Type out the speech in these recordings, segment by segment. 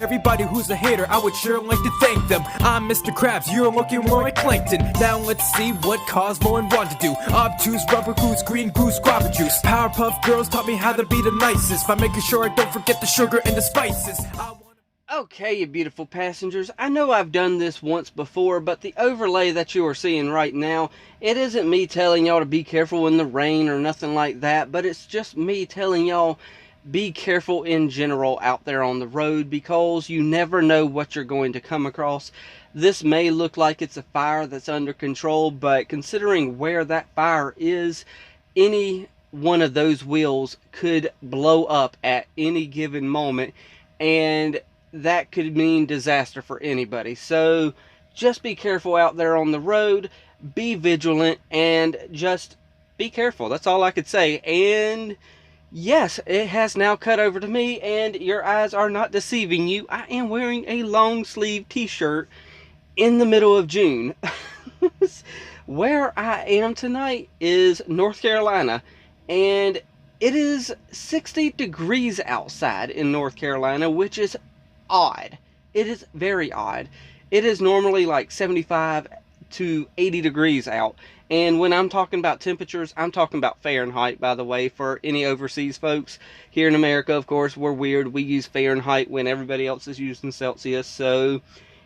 Everybody who's a hater, I would sure like to thank them. I'm Mr. Krabs, you're looking more like Plankton. Now let's see what Cosmo and Ron to do. Obtuse, rubber goose, green goose, guava juice. Powerpuff Girls taught me how to be the nicest by making sure I don't forget the sugar and the spices. Okay, you beautiful passengers, I know I've done this once before, but the overlay that you are seeing right now, it isn't me telling y'all to be careful in the rain or nothing like that, but it's just me telling y'all be careful in general out there on the road, because you never know what you're going to come across. This may look like it's a fire that's under control, but considering where that fire is, any one of those wheels could blow up at any given moment, and that could mean disaster for anybody. So just be careful out there on the road, be vigilant, and just be careful. That's all I could say. And yes, it has now cut over to me, and your eyes are not deceiving you. I am wearing a long sleeve t-shirt in the middle of June. Where I am tonight is North Carolina, and it is 60 degrees outside in North Carolina, which is odd. It is very odd. It is normally like 75 to 80 degrees out. And when I'm talking about temperatures, I'm talking about Fahrenheit, by the way, for any overseas folks. Here in America, of course, we're weird. We use Fahrenheit when everybody else is using Celsius. So,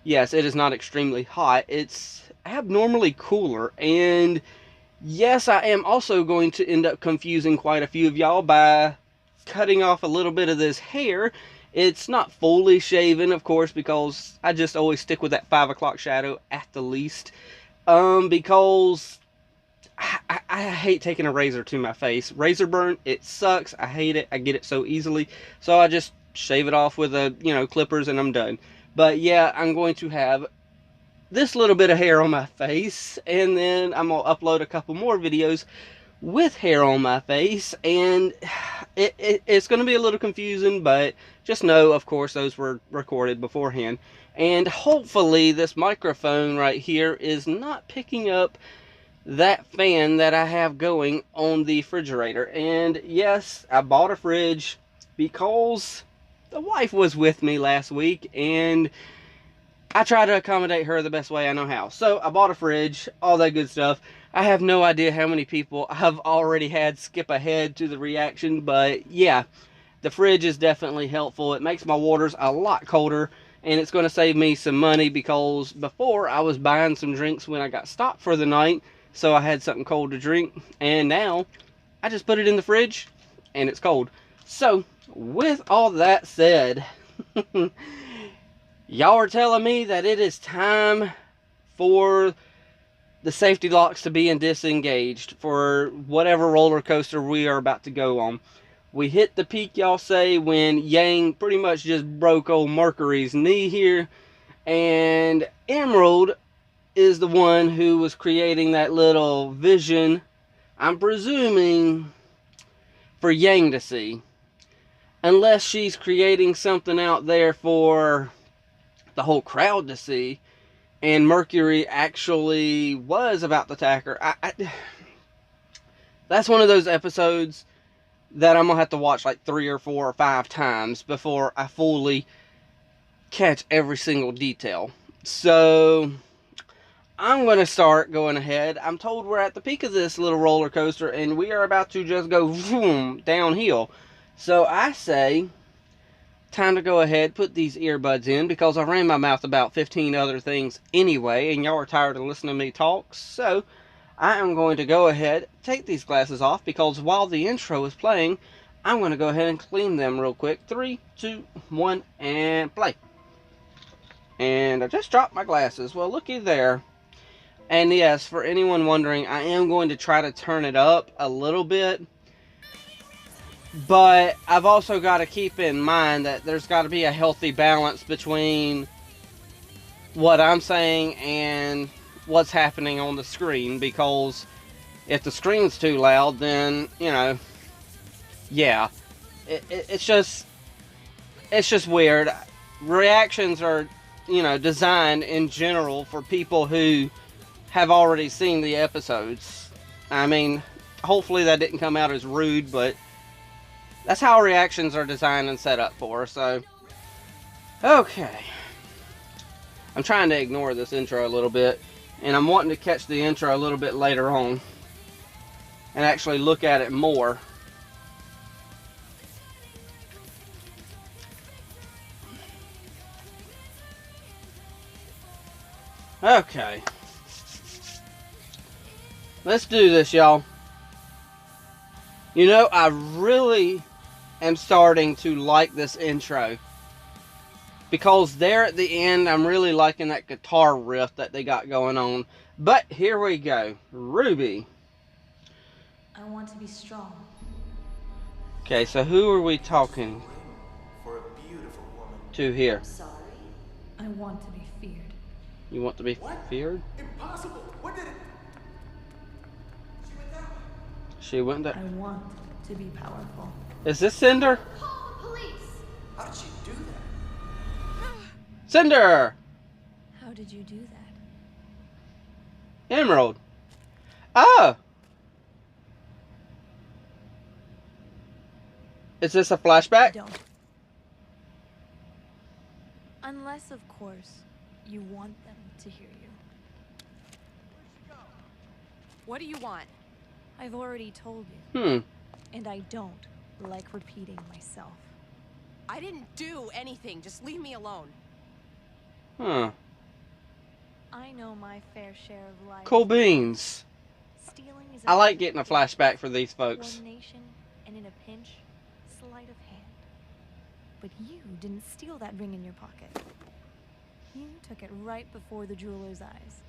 yes, it is not extremely hot. It's abnormally cooler. And, yes, I am also going to end up confusing quite a few of y'all by cutting off a little bit of this hair. It's not fully shaven, of course, because I just always stick with that 5 o'clock shadow at the least. Because I hate taking a razor to my face. Razor burn, it sucks. I hate it. I get it so easily. So I just shave it off with clippers, and I'm done. But yeah, I'm going to have this little bit of hair on my face, and then I'm going to upload a couple more videos with hair on my face, and it's going to be a little confusing, but just know, of course, those were recorded beforehand. And hopefully this microphone right here is not picking up that fan that I have going on the refrigerator. And yes, I bought a fridge because the wife was with me last week, and I try to accommodate her the best way I know how. So I bought a fridge, all that good stuff. I have no idea how many people I've already had skip ahead to the reaction, but yeah, the fridge is definitely helpful. It makes my waters a lot colder, and it's going to save me some money, because before I was buying some drinks when I got stopped for the night, so I had something cold to drink, and now I just put it in the fridge and it's cold. So with all that said, y'all are telling me that it is time for the safety locks to be disengaged for whatever roller coaster we are about to go on. We hit the peak, y'all say, when Yang pretty much just broke old Mercury's knee here, and Emerald is the one who was creating that little vision, I'm presuming, for Yang to see. Unless she's creating something out there for the whole crowd to see, and Mercury actually was about to attack her. That's one of those episodes that I'm going to have to watch like 3 or 4 or 5 times before I fully catch every single detail. So I'm going to start going ahead. I'm told we're at the peak of this little roller coaster, and we are about to just go boom, downhill. So I say, time to go ahead, put these earbuds in, because I ran my mouth about 15 other things anyway, and y'all are tired of listening to me talk. So I am going to go ahead, take these glasses off, because while the intro is playing, I'm going to go ahead and clean them real quick. 3, 2, 1, and play. And I just dropped my glasses. Well, looky there. And yes, for anyone wondering, I am going to try to turn it up a little bit. But I've also got to keep in mind that there's got to be a healthy balance between what I'm saying and what's happening on the screen. Because if the screen's too loud, then, yeah. It's just weird. Reactions are, designed in general for people who have already seen the episodes. I mean, hopefully that didn't come out as rude, but that's how reactions are designed and set up for. So Okay. I'm trying to ignore this intro a little bit, and I'm wanting to catch the intro a little bit later on and actually look at it more. Okay. Let's do this, y'all. You know, I really am starting to like this intro. Because there at the end, I'm really liking that guitar riff that they got going on. But here we go. Rwby. I want to be strong. Okay, so who are we talking For a beautiful woman. to here? I'm sorry. I want to be feared. You want to be What? feared? Impossible. What did it? She went that way. She went I that. want to be powerful. Is this Cinder? Call the police! How did she do that? Cinder! How did you do that? Emerald. Oh! Is this a flashback? Don't. Unless, of course, you want them to hear you. What do you want? I've already told you. Hmm. And I don't like repeating myself. I didn't do anything. Just leave me alone. Huh. I know my fair share of life. Cool beans. Stealing is I like getting a flashback for these folks. coordination, and in a pinch, sleight of hand. But you didn't steal that ring in your pocket. You took it right before the jeweler's eyes.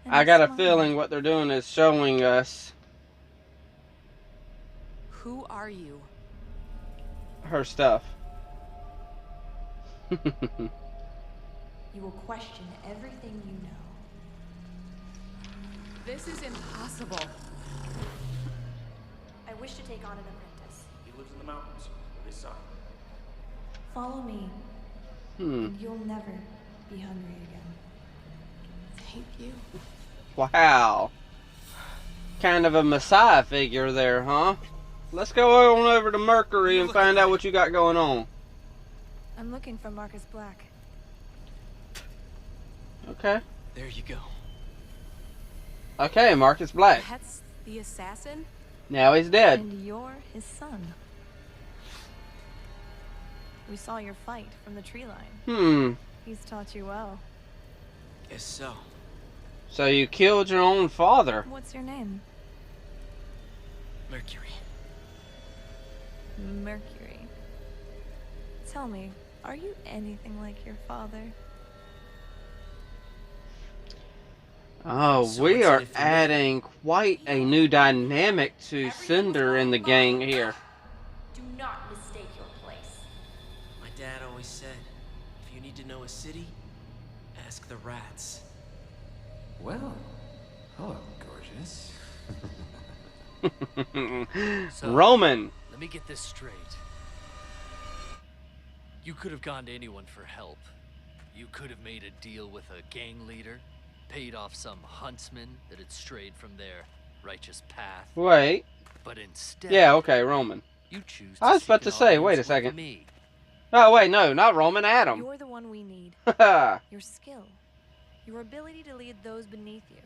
And I got a smiled. feeling what they're doing is showing us Who are you? her stuff. You will question everything you know. This is impossible. I wish to take on an apprentice. He lives in the mountains with his son. Follow me, Hmm. and you'll never be hungry again. Thank you. Wow. Kind of a messiah figure there, huh? Let's go on over to Mercury and find out what you got going on. I'm looking for Marcus Black. Okay. There you go. Okay, Marcus Black. That's the assassin? Now he's dead. And you're his son. We saw your fight from the tree line. Hmm. He's taught you well. Guess so. So you killed your own father. What's your name? Mercury. Mercury. Tell me, are you anything like your father? Oh, So we what's in are it for me? adding quite a new dynamic to Cinder in the gang here. Do not mistake your place. My dad always said, if you need to know a city, ask the rats. Well, hello, gorgeous. So- Roman. Let me get this straight. You could have gone to anyone for help. You could have made a deal with a gang leader, paid off some huntsman that had strayed from their righteous path. Wait. But instead, Yeah, okay, Roman. you choose I was seek about to an say, wait audience a with second. Me. Oh, wait, no, not Roman, Adam. You're the one we need. Your skill. Your ability to lead those beneath you.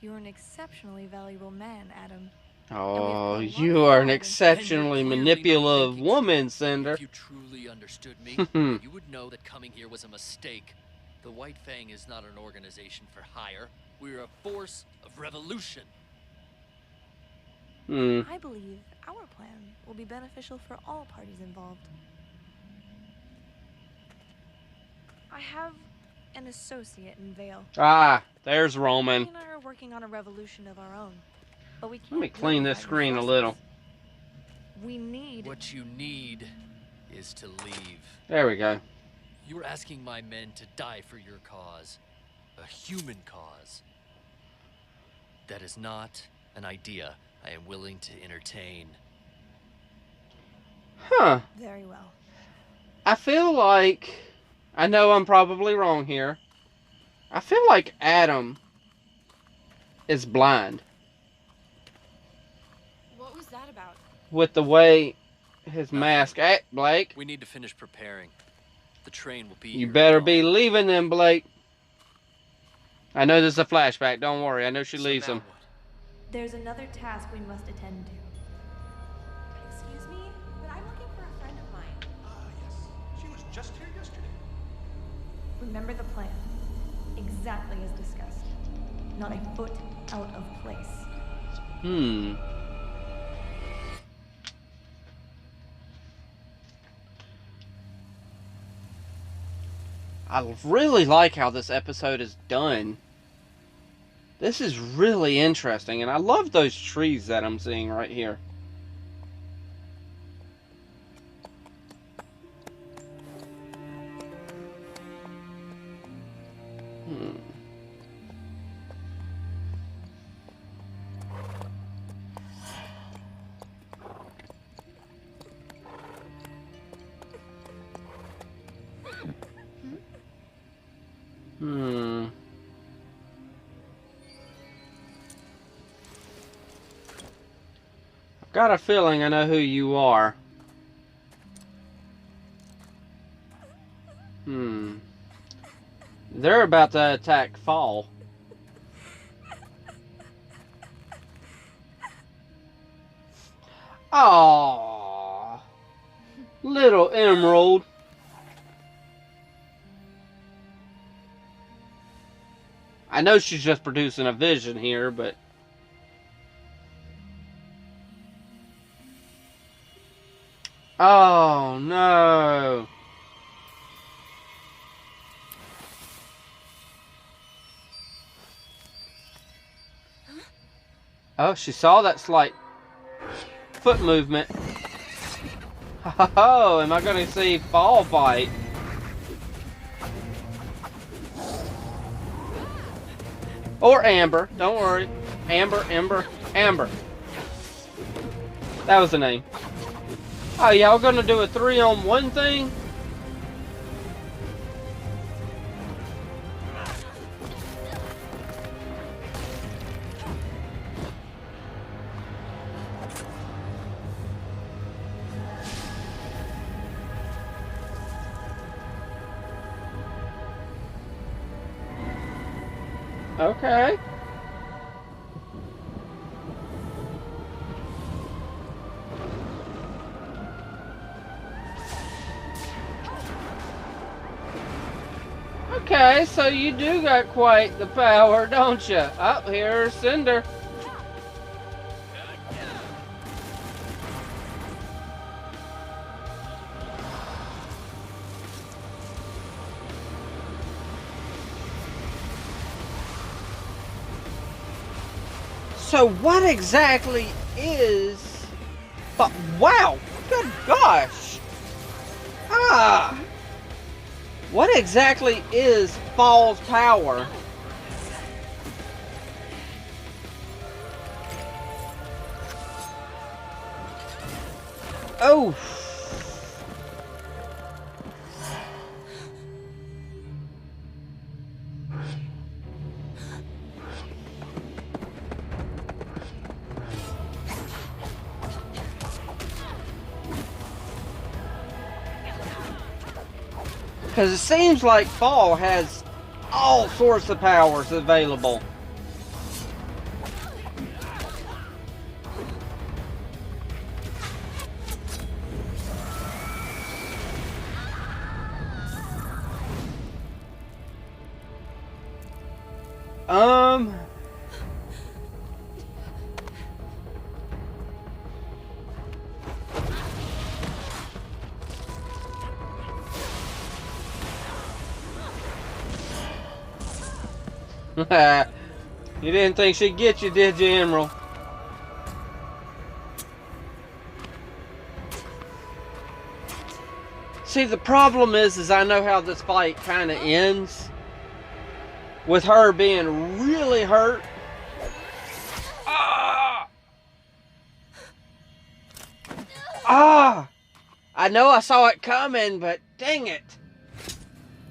You're an exceptionally valuable man, Adam. Oh, you are an exceptionally manipulative woman, Cinder. If you truly understood me, you would know that coming here was a mistake. The White Fang is not an organization for hire. We're a force of revolution. Hmm. I believe our plan will be beneficial for all parties involved. I have an associate in Vale. Ah, there's He Roman. and I are working on a revolution of our own. But we can't Let me do it clean this without your screen a forces. little. We need What you need is to leave. There we go. You're asking my men to die for your cause. A human cause. That is not an idea I am willing to entertain. Huh. very well. I feel like... I know I'm probably wrong here. I feel like Adam is blind What was that about? with the way his mask... Hey, Blake. We need to finish preparing. The train will be You here better at be dawn. leaving them, Blake. I know this is a flashback. Don't worry. I know she So leaves now them. what? There's another task we must attend to. Excuse me, but I'm looking for a friend of mine. Yes. She was just here yesterday. Remember the plan. Exactly as discussed. Not a foot out of place. I really like how this episode is done. This is really interesting, and I love those trees that I'm seeing right here. I've got a feeling I know who you are. They're about to attack Fall. Aww. Little Emerald. I know she's just producing a vision here, but... Oh, no. Oh, she saw that slight foot movement. Oh, am I going to see Fall fight? Or Amber. Don't worry. Amber. That was the name. Oh, y'all gonna do a 3-on-1 thing? Okay. Okay, so you do got quite the power, don't you? Up here's Cinder. So what exactly is... But wow! Good gosh! Ah! What exactly is Fall's power? Oh! Because it seems like Fall has all sorts of powers available. You didn't think she'd get you, did you, Emerald? See, the problem is I know how this fight kind of ends. With her being really hurt. Ah! Ah! I know I saw it coming, but dang it.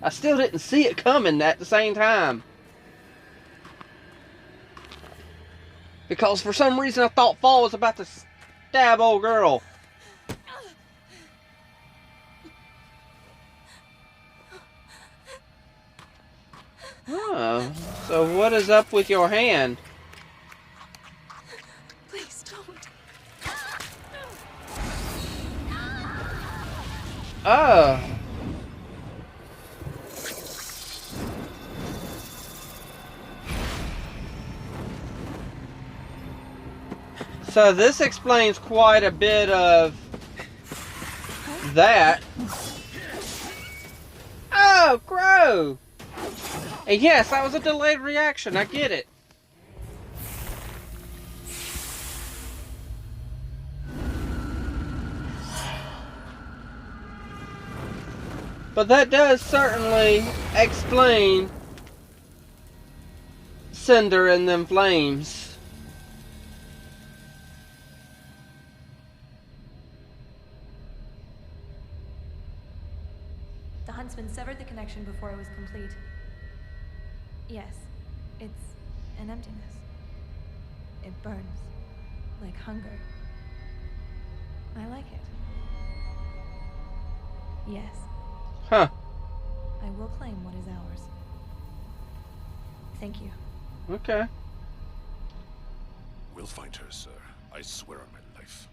I still didn't see it coming at the same time. Because for some reason I thought Fall was about to stab old girl. Oh, so what is up with your hand? Please don't. Oh. So this explains quite a bit of that. Oh, Crow! And yes, that was a delayed reaction. I get it. But that does certainly explain Cinder and them flames. The huntsman severed the connection before it was complete. Yes, it's an emptiness. It burns, like hunger. I like it. Yes, Huh. I will claim what is ours. Thank you. Okay. We'll find her, sir. I swear on my life.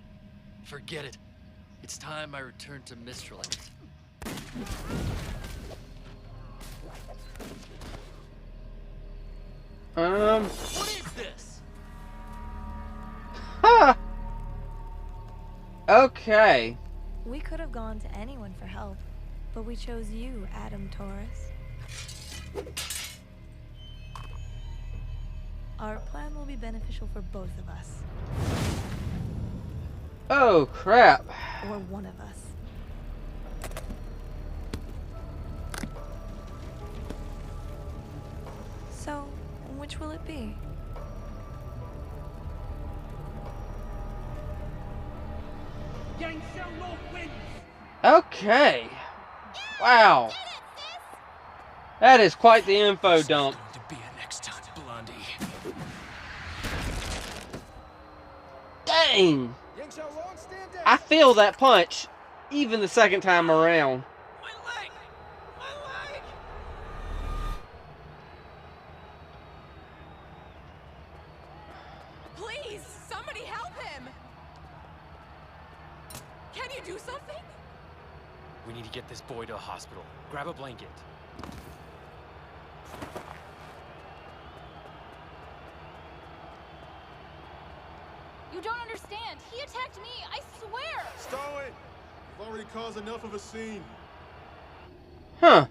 Forget it. It's time I return to Mistraland. What is this? Huh. Okay. We could have gone to anyone for help, but we chose you, Adam Taurus. Our plan will be beneficial for both of us, Oh, crap. or one of us. So, which will it be? Okay. Wow. That is quite the info dump. Going to be a next time, Blondie. Dang. I feel that punch even the second time around. My leg! My leg! Please, somebody help him! Can you do something? We need to get this boy to a hospital. Grab a blanket. You don't understand. He attacked me, I swear! Stow it! You've already caused enough of a scene. Huh.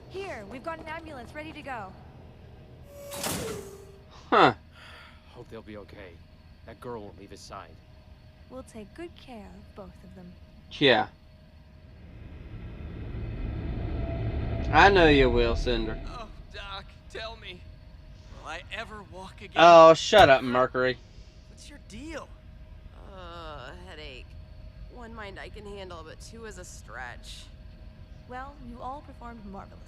Here, we've got an ambulance ready to go. Huh. Hope they'll be okay. That girl won't leave his side. We'll take good care of both of them. Yeah. I know you will, Cinder. Oh, Doc, tell me. Will I ever walk again? Oh, shut up, Mercury. What's your deal? Headache. One mind I can handle, but two is a stretch. Well, you all performed marvelously.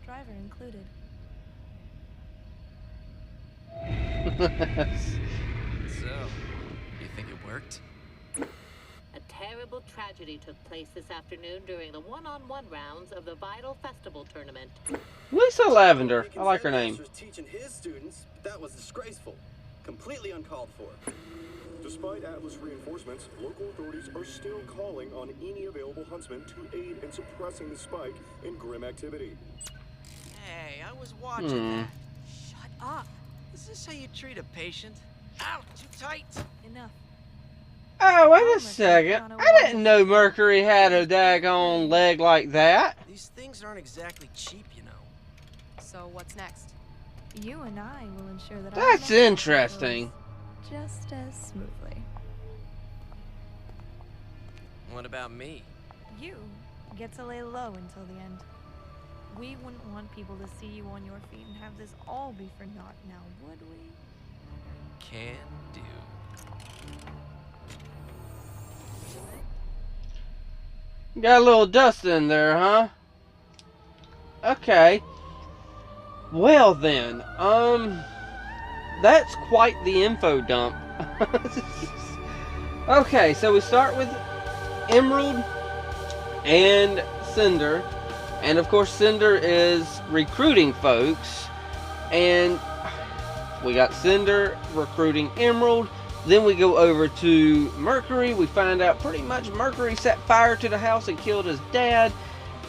Driver included. So, you think it worked? A terrible tragedy took place this afternoon during the one-on-one rounds of the Vital Festival tournament. Lisa Lavender. I like her name. Was teaching his students, but that was disgraceful. Completely uncalled for. Despite Atlas reinforcements, local authorities are still calling on any available huntsman to aid in suppressing the spike in grim activity. Hey, I was watching that. Shut up. Is this how you treat a patient? Ow, too tight. Enough. Oh, wait a second. I didn't know Mercury had a daggone leg like that. These things aren't exactly cheap, you know. So what's next? You and I will ensure that That's our next interesting. goes just as smoothly. What about me? You get to lay low until the end. We wouldn't want people to see you on your feet and have this all be for naught now, would we? Can do. Got a little dust in there, huh? Okay. Well then, that's quite the info dump. Okay, so we start with Emerald and Cinder, And of course, Cinder is recruiting folks. And we got Cinder recruiting Emerald. Then we go over to Mercury. We find out pretty much Mercury set fire to the house and killed his dad.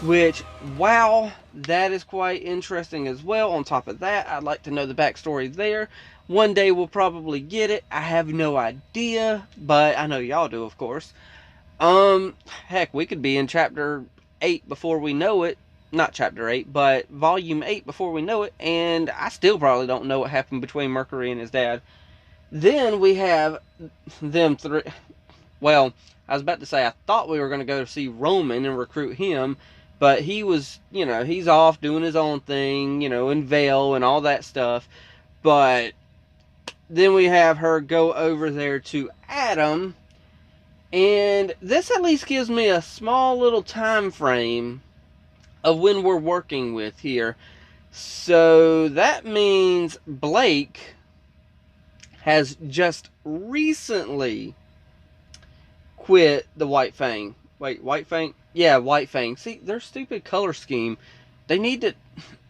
Which, wow, that is quite interesting as well. On top of that, I'd like to know the backstory there. One day we'll probably get it. I have no idea, but I know y'all do, of course. Heck, we could be in chapter 8 before we know it. Not chapter 8, but volume 8 before we know it. And I still probably don't know what happened between Mercury and his dad. Then we have them three. Well, I was about to say I thought we were going to go to see Roman and recruit him. But he was, you know, he's off doing his own thing, you know, in Vale and all that stuff. But then we have her go over there to Adam. And this at least gives me a small little time frame of when we're working with here. So that means Blake has just recently quit the White Fang. Wait, White Fang? Yeah, White Fang. See, their stupid color scheme. They need to...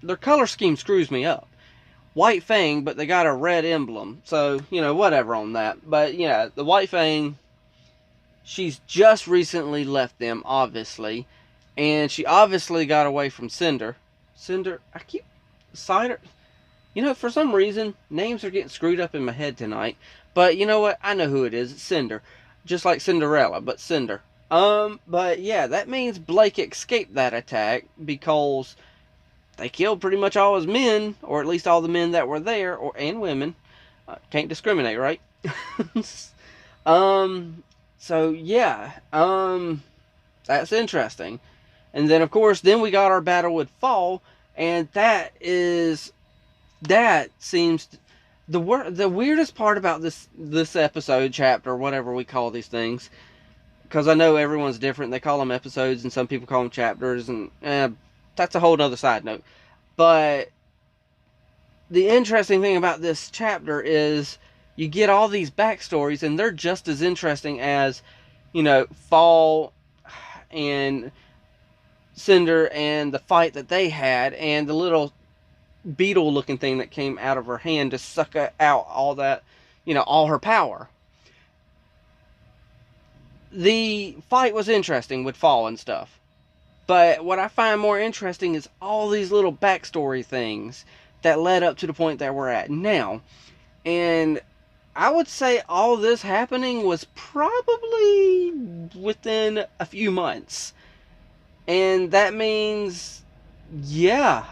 Their color scheme screws me up. White Fang, but they got a red emblem. So, you know, whatever on that. But, yeah, the White Fang... She's just recently left them, obviously. And she obviously got away from Cinder. Cinder... I keep... Cider... You know, for some reason, names are getting screwed up in my head tonight. But, you know what? I know who it is. It's Cinder. Just like Cinderella, but Cinder. But yeah, that means Blake escaped that attack because they killed pretty much all his men, or at least all the men that were there, and women. Can't discriminate, right? So yeah, that's interesting. And then of course, then we got our battle with Fall, and that seems the weirdest part about this episode, chapter, whatever we call these things. Because I know everyone's different. They call them episodes and some people call them chapters. And that's a whole other side note. But the interesting thing about this chapter is you get all these backstories. And they're just as interesting as, you know, Fall and Cinder and the fight that they had. And the little beetle looking thing that came out of her hand to suck out all that, you know, all her power. The fight was interesting with Fall and stuff. But what I find more interesting is all these little backstory things that led up to the point that we're at now. And I would say all this happening was probably within a few months. And that means, yeah,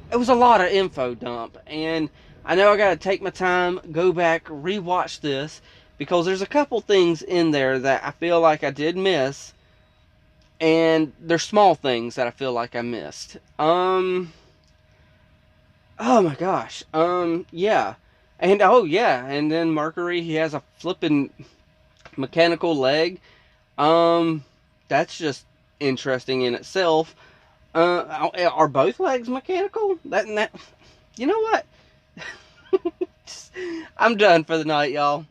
it was a lot of info dump. And I know I gotta take my time, go back, rewatch this. Because there's a couple things in there that I feel like I did miss. And they're small things that I feel like I missed. Oh my gosh. Yeah. And, oh yeah. And then Mercury, he has a flippin' mechanical leg. That's just interesting in itself. Are both legs mechanical? You know what? I'm done for the night, y'all.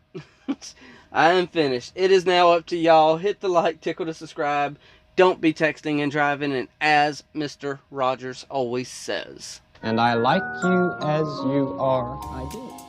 I am finished. It is now up to y'all. Hit the like, tickle to subscribe. Don't be texting and driving. And as Mr. Rogers always says. And I like you as you are. I do.